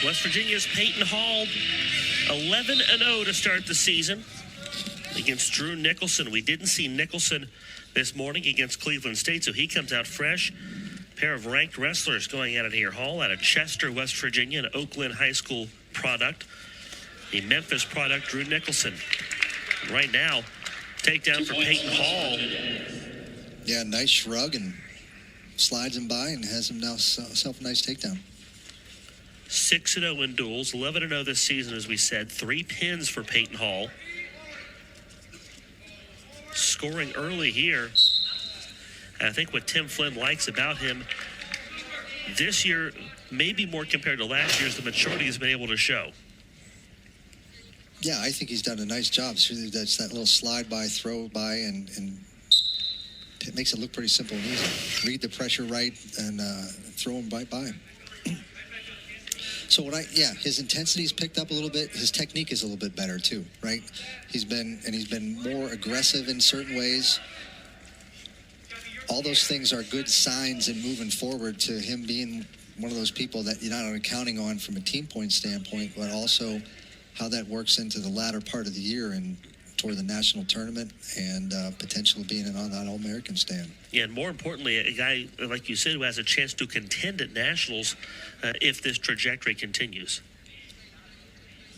West Virginia's Peyton Hall, 11-0 to start the season against Drew Nicholson. We didn't see Nicholson this morning against Cleveland State, so he comes out fresh. Pair of ranked wrestlers going at it here. Hall out of Chester, West Virginia, an Oakland High School product. The Memphis product, Drew Nicholson. Right now, takedown for Peyton Hall. Yeah, nice shrug and slides him by and has him now self a nice takedown. 6-0 in duels, 11-0 this season, as we said. 3 pins for Peyton Hall. Scoring early here. And I think what Tim Flynn likes about him this year, maybe more compared to last year, is the maturity he's been able to show. Yeah, I think he's done a nice job. So that's that little slide by, throw by, and it makes it look pretty simple and easy. Read the pressure right and throw him right by. So his intensity's picked up a little bit. His technique is a little bit better too, right? He's been more aggressive in certain ways. All those things are good signs in moving forward to him being one of those people that you're not only counting on from a team point standpoint, but also how that works into the latter part of the year and toward the national tournament and potentially being on that All-American stand. Yeah, and more importantly, a guy, like you said, who has a chance to contend at nationals if this trajectory continues.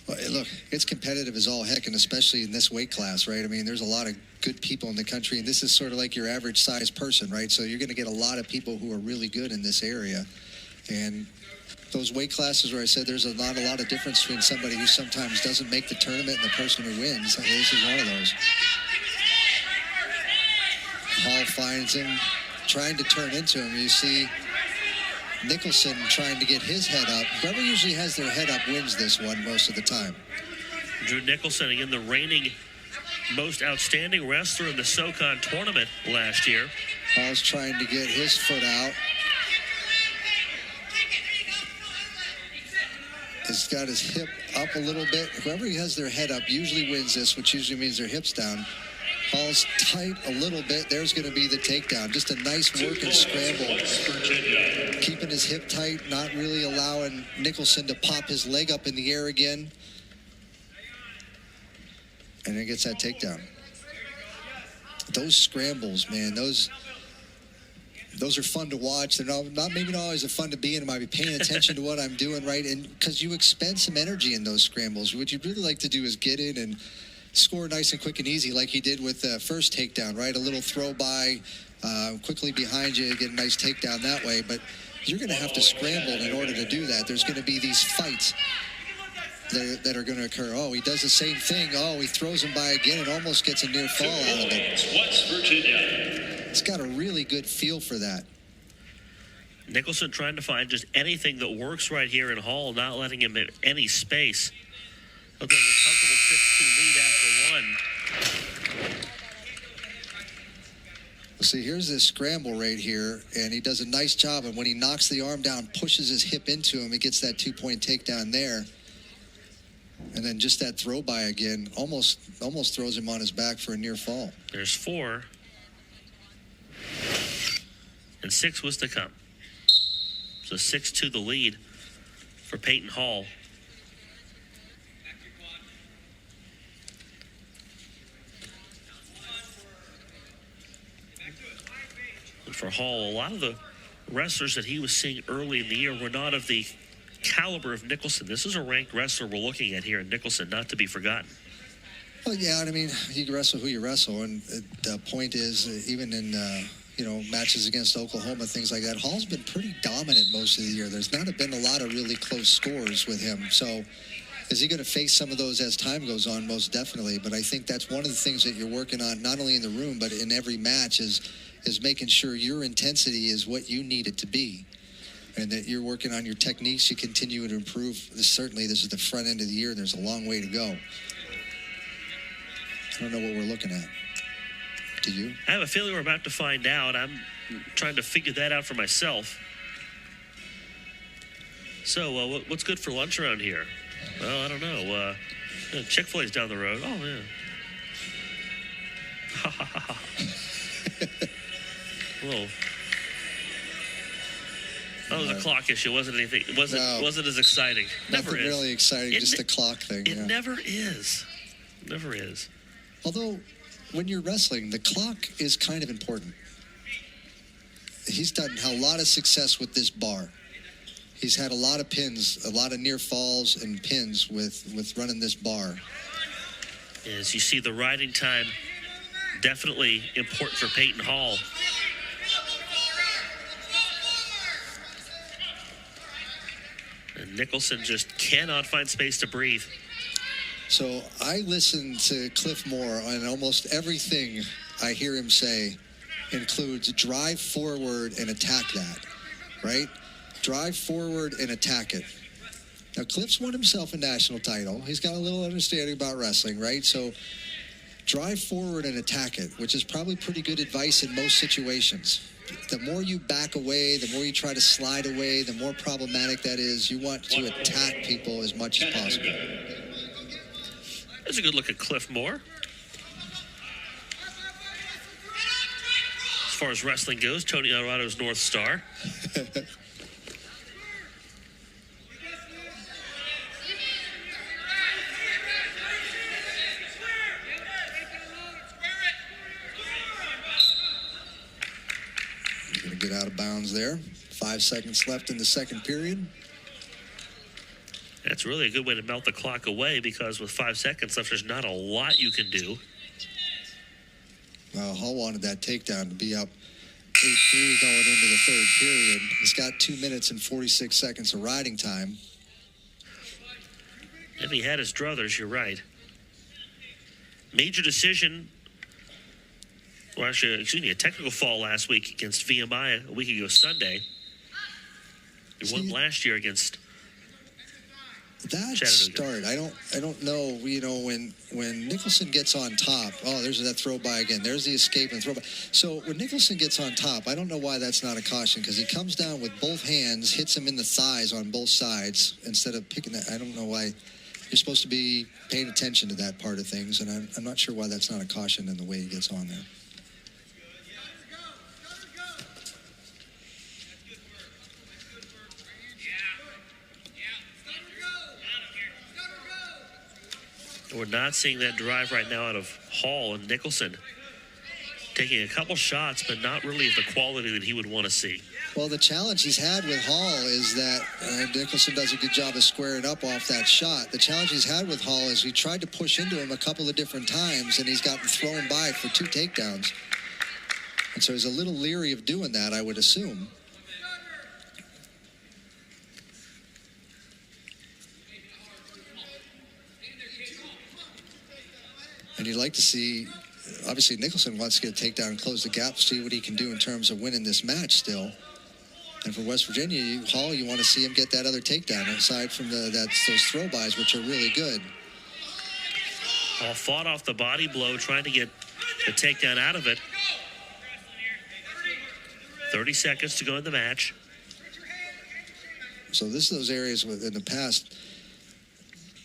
Well, look, it's competitive as all heck, and especially in this weight class, right? I mean, there's a lot of good people in the country, and this is sort of like your average size person, right? So you're going to get a lot of people who are really good in this area. And those weight classes where I said there's not a lot of difference between somebody who sometimes doesn't make the tournament and the person who wins. This is one of those. Hall finds him, trying to turn into him. You see Nicholson trying to get his head up. Whoever usually has their head up wins this one most of the time. Drew Nicholson, again, the reigning most outstanding wrestler in the SoCon tournament last year. Hall's trying to get his foot out. He's got his hip up a little bit. Whoever has their head up usually wins this, which usually means their hip's down. Hall's tight a little bit. There's going to be the takedown. Just a nice work and scramble. Keeping his hip tight, not really allowing Nicholson to pop his leg up in the air again. And then gets that takedown. Those scrambles, man, those are fun to watch. They're maybe not always fun to be in. I might be paying attention to what I'm doing, right? And because you expend some energy in those scrambles. What you'd really like to do is get in and score nice and quick and easy like he did with the first takedown, right? A little throw by, quickly behind you, get a nice takedown that way. But you're going to have to scramble in order to do that. There's going to be these fights that are going to occur. Oh, he does the same thing. Oh, he throws him by again and almost gets a near fall out of it. West Virginia. It's got a really good feel for that. Nicholson trying to find just anything that works right here in Hall, not letting him in any space. He'll take a comfortable 6-2 lead after one. See, here's this scramble right here, and he does a nice job. And when he knocks the arm down, pushes his hip into him, he gets that 2-point takedown there. And then just that throw by again, almost throws him on his back for a near fall. There's 4. And 6 was to come. So 6-2 the lead for Peyton Hall. And for Hall, a lot of the wrestlers that he was seeing early in the year were not of the caliber of Nicholson. This is a ranked wrestler we're looking at here in Nicholson, not to be forgotten. Well, yeah, I mean, you wrestle who you wrestle, and the point is, even in matches against Oklahoma, things like that, Hall's been pretty dominant most of the year. There's not been a lot of really close scores with him. So is he going to face some of those as time goes on? Most definitely. But I think that's one of the things that you're working on, not only in the room, but in every match, is making sure your intensity is what you need it to be. And that you're working on your techniques, you continue to improve. Certainly, this is the front end of the year, and there's a long way to go. I don't know what we're looking at. Do you? I have a feeling we're about to find out. I'm trying to figure that out for myself. So, what's good for lunch around here? Well, I don't know. Chick-fil-A's down the road. Oh, yeah. Ha, ha, ha, ha. Whoa. Oh, it was a clock issue. It wasn't anything. It wasn't as exciting. Never Nothing is. really exciting, just the clock thing. It never is. Never is. Although, when you're wrestling, the clock is kind of important. He's done a lot of success with this bar. He's had a lot of pins, a lot of near falls and pins with running this bar. As you see, the riding time definitely important for Peyton Hall. And Nicholson just cannot find space to breathe. So I listen to Cliff Moore, and almost everything I hear him say includes drive forward and attack that, right? Drive forward and attack it. Now, Cliff's won himself a national title. He's got a little understanding about wrestling, right? So drive forward and attack it, which is probably pretty good advice in most situations. The more you back away, the more you try to slide away, the more problematic that is. You want to attack people as much as possible. That's a good look at Cliff Moore. As far as wrestling goes, Tony Alvarado's North Star. Going to get out of bounds there. 5 seconds left in the second period. That's really a good way to melt the clock away, because with 5 seconds left, there's not a lot you can do. Well, Hall wanted that takedown to be up 8-3 going into the third period. He's got 2 minutes and 46 seconds of riding time. If he had his druthers, you're right. Major decision. Well, actually, excuse me, a technical fall last week against VMI a week ago Sunday. He won last year against that Chattanooga. start. I don't know. You know, when Nicholson gets on top. Oh, there's that throw by again. There's the escape and throw by. So when Nicholson gets on top, I don't know why that's not a caution, because he comes down with both hands, hits him in the thighs on both sides instead of picking that. I don't know why. You're supposed to be paying attention to that part of things, and I'm not sure why that's not a caution in the way he gets on there. We're not seeing that drive right now out of Hall, and Nicholson taking a couple shots, but not really of the quality that he would want to see. Well, the challenge he's had with Hall is that Nicholson does a good job of squaring up off that shot. The challenge he's had with Hall is he tried to push into him a couple of different times, and he's gotten thrown by for 2 takedowns. And so he's a little leery of doing that, I would assume. And you'd like to see, obviously Nicholson wants to get a takedown and close the gap, see what he can do in terms of winning this match still. And for West Virginia, Hall, you want to see him get that other takedown, aside from those throw-bys, which are really good. Hall fought off the body blow, trying to get the takedown out of it. 30 seconds to go in the match. So this is those areas in the past,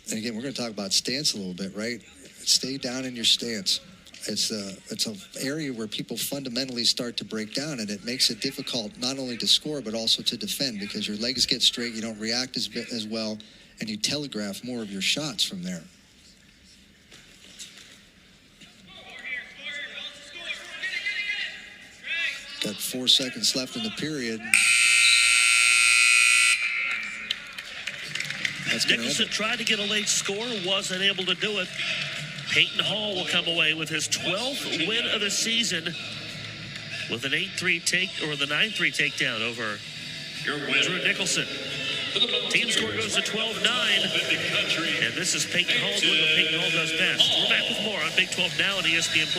and again, we're going to talk about stance a little bit, right? Stay down in your stance. It's an area where people fundamentally start to break down, and it makes it difficult not only to score but also to defend, because your legs get straight, you don't react as well, and you telegraph more of your shots from there. Got 4 seconds left in the period. Nicholson tried to get a late score, wasn't able to do it. Peyton Hall will come away with his 12th win of the season with an 8-3 the 9-3 takedown over Drew Nicholson. Team score goes to 12-9, and this is Peyton Hall doing what Peyton Hall does best. We're back with more on Big 12 Now on ESPN+.